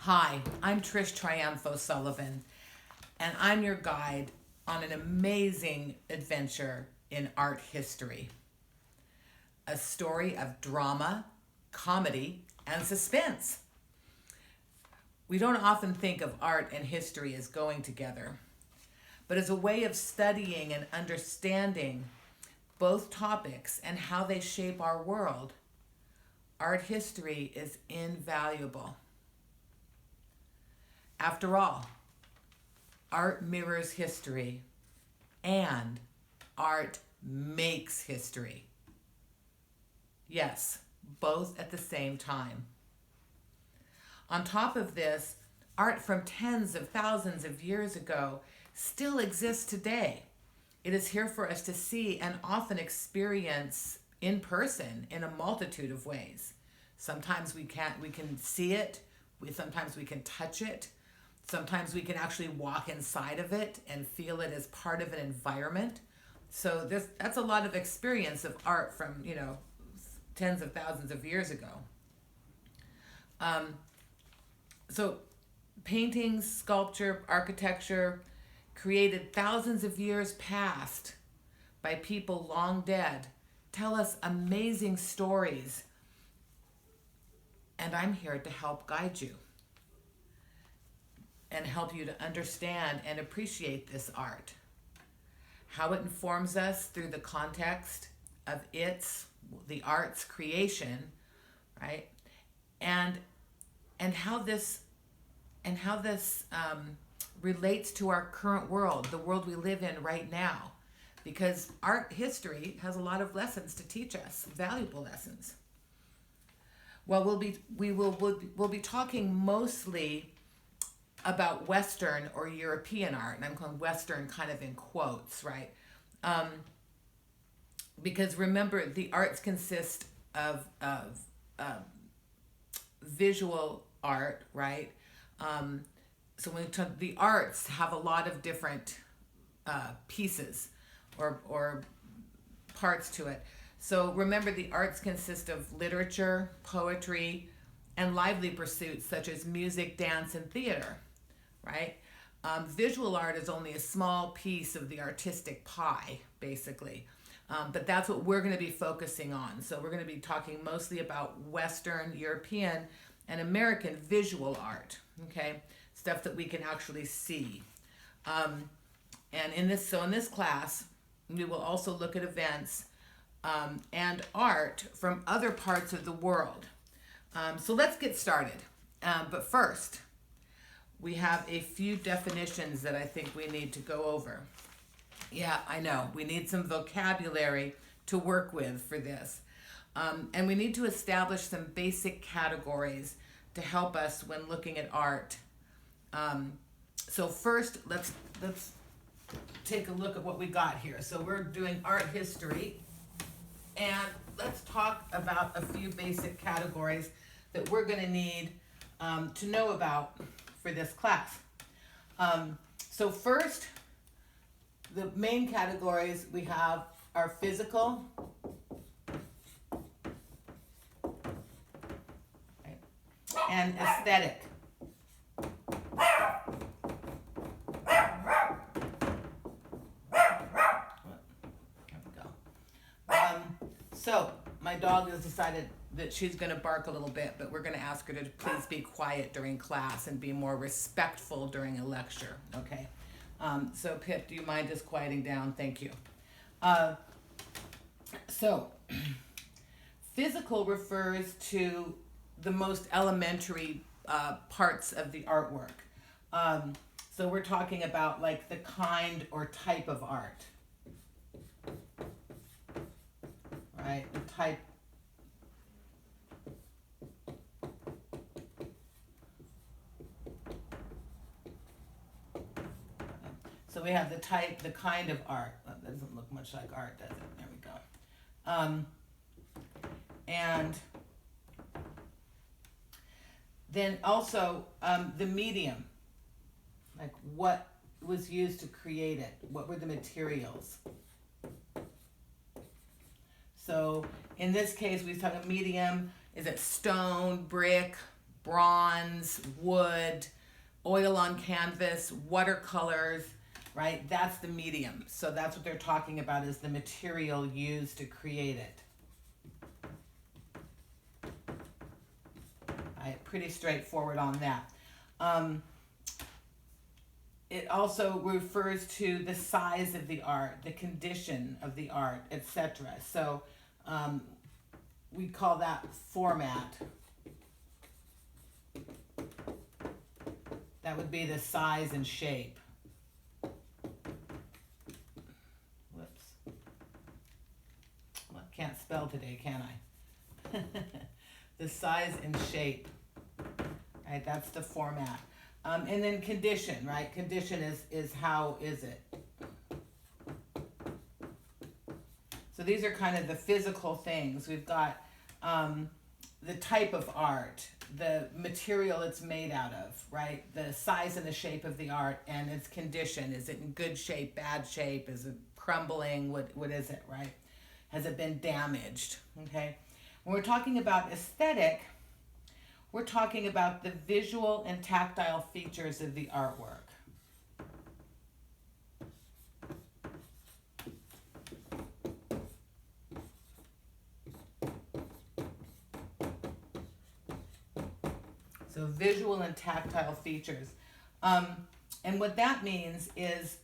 Hi, I'm Trish Triumpho Sullivan, and I'm your guide on an amazing adventure in art history. A story of drama, comedy, and suspense. We don't often think of art and history as going together, but as a way of studying and understanding both topics and how they shape our world, art history is invaluable. After all, art mirrors history and art makes history. Yes, both at the same time. On top of this, art from tens of thousands of years ago still exists today. It is here for us to see and often experience in person in a multitude of ways. Sometimes we can see it, sometimes we can touch it, sometimes we can actually walk inside of it and feel it as part of an environment. So that's a lot of experience of art from, tens of thousands of years ago. So paintings, sculpture, architecture, created thousands of years past by people long dead, tell us amazing stories. And I'm here to help guide you and help you to understand and appreciate this art, how it informs us through the context of the art's creation, right? And how this relates to our current world, the world we live in right now, because art history has a lot of lessons to teach us, valuable lessons. Well, we'll be talking mostly about Western or European art, and I'm calling Western kind of in quotes, right? Because remember, the arts consist of visual art, right? So when we talk, the arts have a lot of different pieces or parts to it. So remember, the arts consist of literature, poetry, and lively pursuits such as music, dance, and theater, right? Visual art is only a small piece of the artistic pie, basically. But that's what we're going to be focusing on. So we're going to be talking mostly about Western, European, and American visual art, okay? Stuff that we can actually see. And in this class, we will also look at events and art from other parts of the world. So let's get started. But first, we have a few definitions that I think we need to go over. Yeah, I know. We need some vocabulary to work with for this. And we need to establish some basic categories to help us when looking at art. So first, let's take a look at what we got here. So we're doing art history, and let's talk about a few basic categories that we're going to need to know about for this class. So first, the main categories we have are physical, right, and aesthetic. So my dog has decided that she's going to bark a little bit, but we're going to ask her to please be quiet during class and be more respectful during a lecture, okay? So Pip, do you mind just quieting down? Thank you. So physical refers to the most elementary parts of the artwork. So we're talking about like the kind or type of art. Right, the type. So we have the type, the kind of art. That doesn't look much like art, does it? There we go. And then also the medium, like what was used to create it. What were the materials? So in this case, we're talking medium. Is it stone, brick, bronze, wood, oil on canvas, watercolors, right? That's the medium. So that's what they're talking about, is the material used to create it. Right, pretty straightforward on that. It also refers to the size of the art, the condition of the art, etc. So we call that format. That would be the size and shape. Whoops. Well, I can't spell today, can I? The size and shape. Right, that's the format. And then condition, right? Condition is how is it? So these are kind of the physical things. We've got the type of art, the material it's made out of, right? The size and the shape of the art and its condition. Is it in good shape, bad shape? Is it crumbling? What is it, right? Has it been damaged? Okay. When we're talking about aesthetic, we're talking about the visual and tactile features of the artwork. So visual and tactile features. And what that means is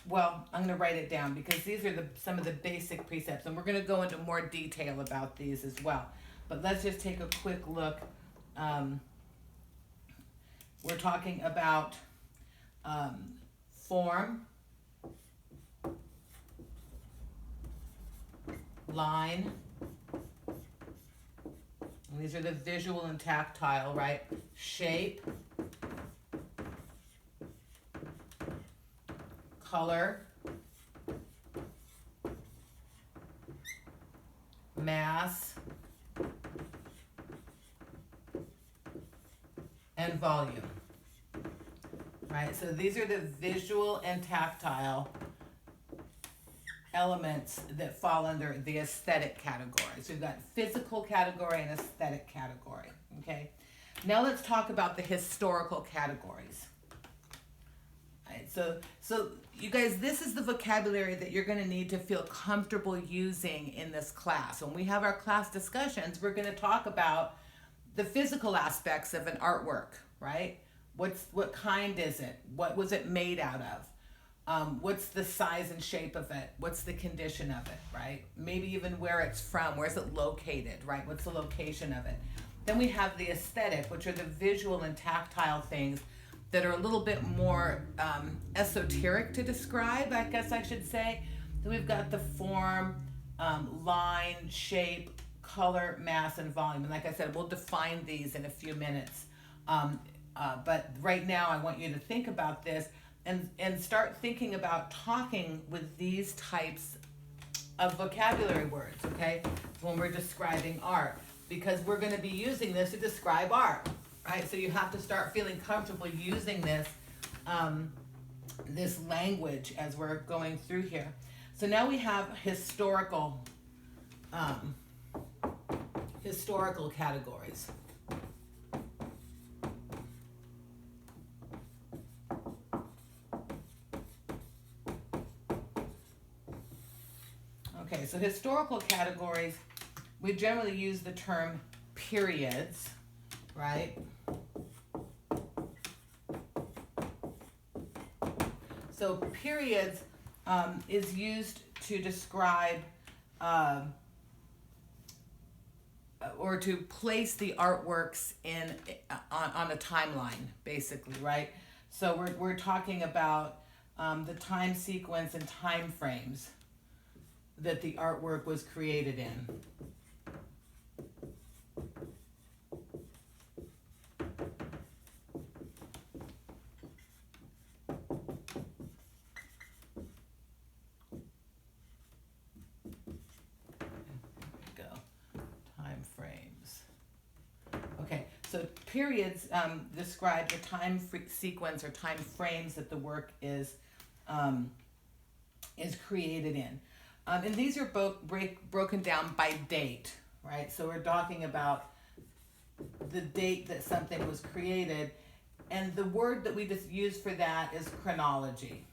well, I'm going to write it down because these are some of the basic precepts, and we're going to go into more detail about these as well. But let's just take a quick look. We're talking about form, line. And these are the visual and tactile, right? Shape, color, mass, and volume. Right, so these are the visual and tactile elements that fall under the aesthetic category. So we've got physical category and aesthetic category, okay? Now let's talk about the historical categories. All right, so you guys, this is the vocabulary that you're going to need to feel comfortable using in this class. When we have our class discussions, we're going to talk about the physical aspects of an artwork, right? What kind is it? What was it made out of? What's the size and shape of it? What's the condition of it, right? Maybe even where it's from. Where's it located, right? What's the location of it? Then we have the aesthetic, which are the visual and tactile things that are a little bit more esoteric to describe, I guess I should say. Then we've got the form, line, shape, color, mass, and volume. And like I said, we'll define these in a few minutes. But right now I want you to think about this and start thinking about talking with these types of vocabulary words, okay, when we're describing art, because we're going to be using this to describe art, right? So you have to start feeling comfortable using this this language as we're going through here. So now we have historical categories. Okay, so historical categories, we generally use the term periods, right? So periods is used to describe or to place the artworks in on a timeline, basically, right? So we're talking about the time sequence and time frames that the artwork was created in. So periods describe the time sequence or time frames that the work is created in. And these are broken down by date, right? So we're talking about the date that something was created. And the word that we just use for that is chronology.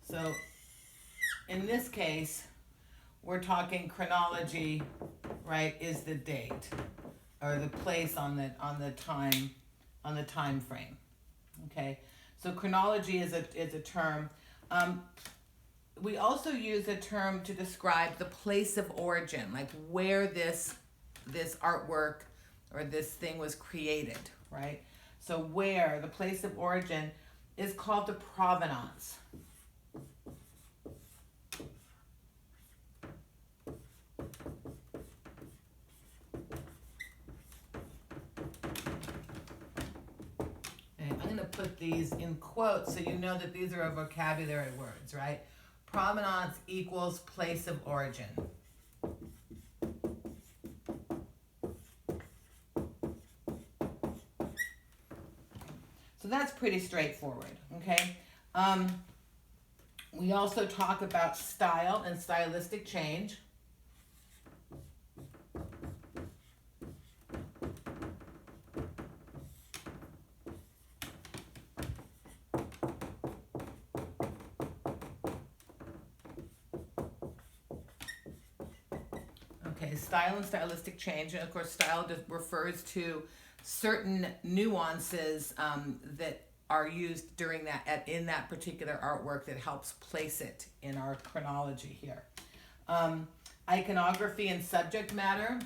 So in this case, we're talking chronology, right, is the date or the place on the time frame. Okay, so chronology is a term. We also use a term to describe the place of origin, like where this artwork or this thing was created, right? So where, the place of origin, is called the provenance. And I'm going to put these in quotes so you know that these are vocabulary words, right? Provenance equals place of origin. So that's pretty straightforward, okay? We also talk about style and stylistic change. Okay, style and stylistic change, and of course style refers to certain nuances that are used during that in that particular artwork that helps place it in our chronology here. Iconography and subject matter.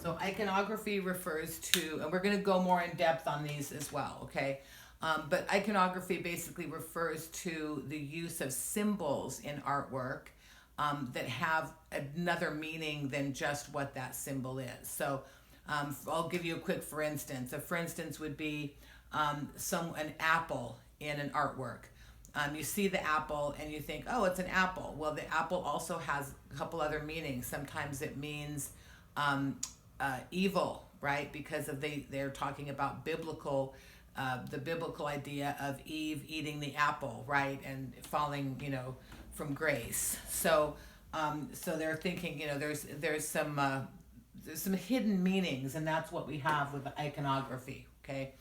So iconography refers to, and we're going to go more in depth on these as well, okay? But iconography basically refers to the use of symbols in artwork that have another meaning than just what that symbol is. So I'll give you a quick for instance. A for instance would be an apple in an artwork. You see the apple and you think, oh, it's an apple. Well, the apple also has a couple other meanings. Sometimes it means evil, right? Because of they're talking about the biblical idea of Eve eating the apple, right, and falling, from grace. So they're thinking, there's some hidden meanings, and that's what we have with the iconography. Okay,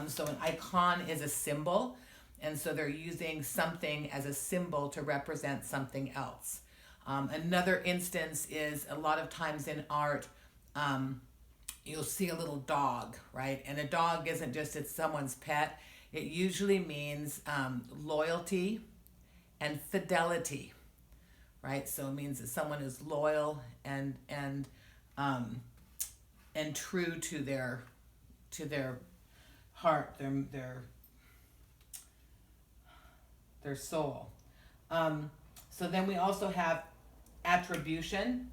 so an icon is a symbol, and so they're using something as a symbol to represent something else. Another instance is a lot of times in art. You'll see a little dog, right? And a dog isn't just it's someone's pet. It usually means loyalty and fidelity, right? So it means that someone is loyal and true to their heart, their soul. So then we also have attribution.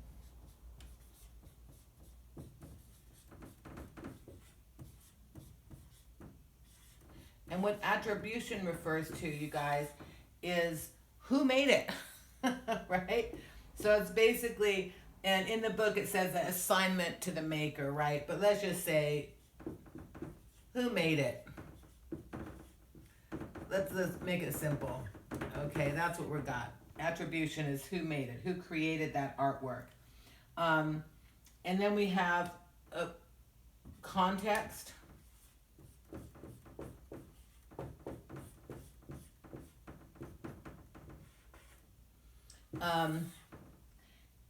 And what attribution refers to, you guys, is who made it, right? So it's basically, and in the book it says the assignment to the maker, right? But let's just say, who made it? Let's make it simple. Okay, that's what we got. Attribution is who made it, who created that artwork. And then we have a context.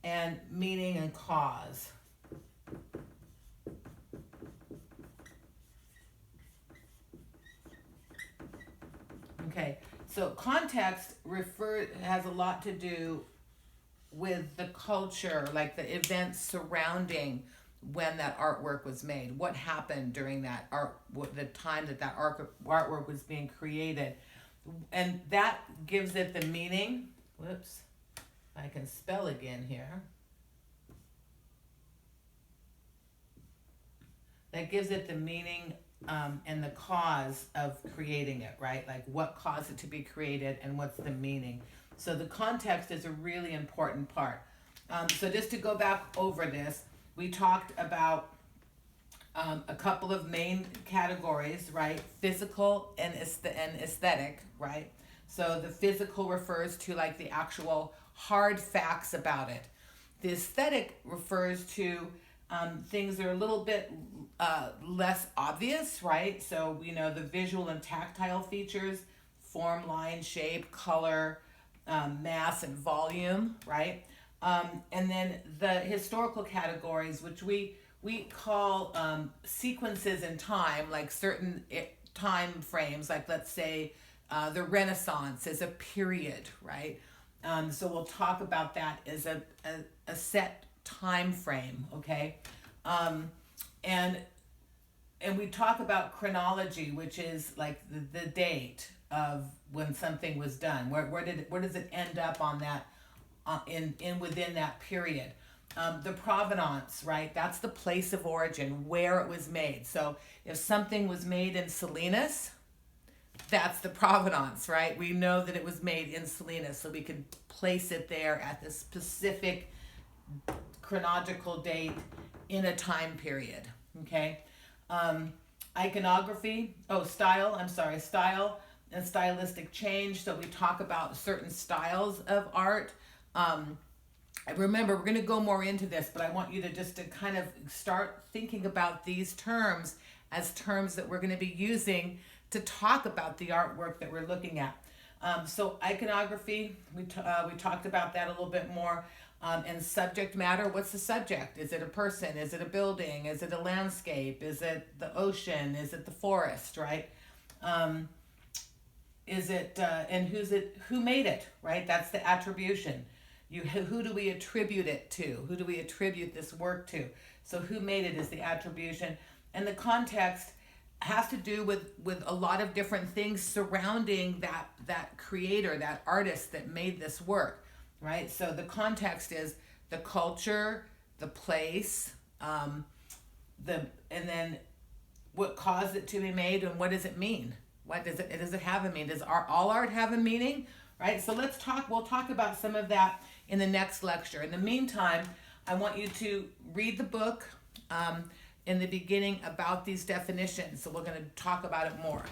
And meaning and cause. Okay, so context has a lot to do with the culture, like the events surrounding when that artwork was made. What happened during that the time that artwork was being created, and that gives it the meaning. Whoops. I can spell again here. That gives it the meaning and the cause of creating it, right? Like what caused it to be created and what's the meaning. So the context is a really important part. So just to go back over this, we talked about a couple of main categories, right? Physical and aesthetic, right? So the physical refers to like the actual hard facts about it. The aesthetic refers to things that are a little bit less obvious, right? So we know the visual and tactile features, form, line, shape, color, mass, and volume, right? And then the historical categories, which we call sequences in time, like certain time frames, like let's say the Renaissance is a period, right? So we'll talk about that as a set time frame, okay? And we talk about chronology, which is like the date of when something was done. Where does it end up on that in within that period? The provenance, right? That's the place of origin, where it was made. So if something was made in Salinas, that's the provenance, right? We know that it was made in Salinas, so we can place it there at the specific chronological date in a time period, okay? Iconography, style and stylistic change. So we talk about certain styles of art. Remember, we're going to go more into this, but I want you to just to kind of start thinking about these terms as terms that we're going to be using to talk about the artwork that we're looking at. So iconography, we talked about that a little bit more. And subject matter, what's the subject? Is it a person? Is it a building? Is it a landscape? Is it the ocean? Is it the forest, right? Is it, and who made it, right? That's the attribution. Who do we attribute it to? Who do we attribute this work to? So who made it is the attribution. And the context has to do with a lot of different things surrounding that creator, that artist that made this work, right? So the context is the culture, the place, and then what caused it to be made, and what does it mean? What does it have a meaning? Does all art have a meaning? Right? So we'll talk about some of that in the next lecture. In the meantime, I want you to read the book in the beginning about these definitions. So we're going to talk about it more.